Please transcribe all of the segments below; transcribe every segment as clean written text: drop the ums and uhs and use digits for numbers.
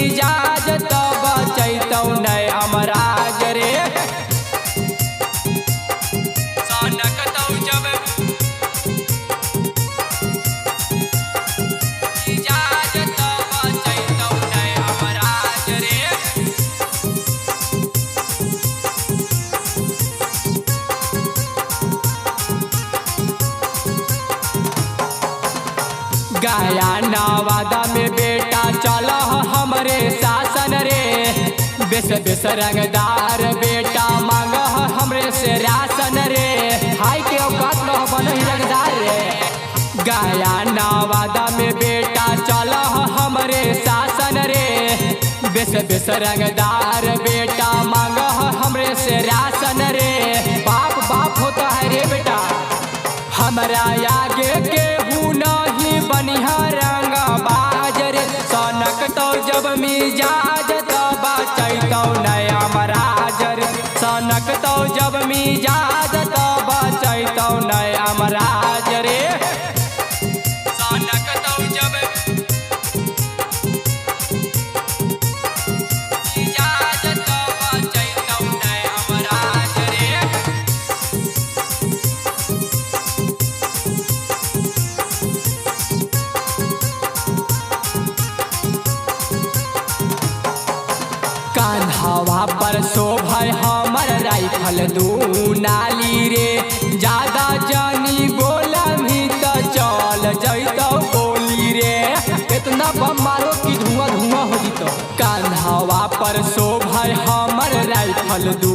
मिजाज तो बचैतौ नहीं अमराज रे। सनकतौ जब मिजाज तो बचैतौ नहीं अमराज रे। गया नवादा में बेटा चल हमरे शासन रे। बेस बेस रंगदार बेटा मांग हमरे से राशन रे। हाय के औकात न बन रंगदार रे। गया नवादा में बेटा चल हमरे शासन रे। बेस बेस रंगदार बेटा मांग हमरे से राशन रे। बाप बाप होता है रे बेटा, हमरा आगे केहू नहीं बनिहा रंग बाज रे। सनकतौ जब मिजाज तो बचैतौ नहीं अमराज रे। सनकतौ जब मिजाज तो बचैतौ नहीं अमराज रे। सनकतौ जब मिजाज तो बचैतौ नहीं अमराज रे। कान्हावा पर शोभय हमर राइफल दू नाली रे। ज्यादा जानी बोलमी तो चल जैतौ गोली रे। इतना बम मारो कि धुआं धुआं हो जैतौ। कान्हावा पर शोभय हमर राइफल दू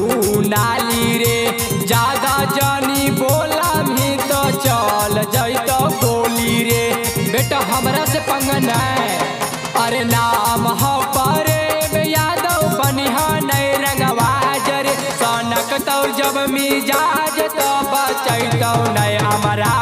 नाली रे। ज्यादा जानी बोलमी तो चल जैतौ गोली रे। बेटा हमरा से पंगा नहीं, अरे नाम हो परे यादव बनिहा नहीं रंगबाज रे। सनकतौ जब मिजाज तो बचैतौ नहीं अमरा।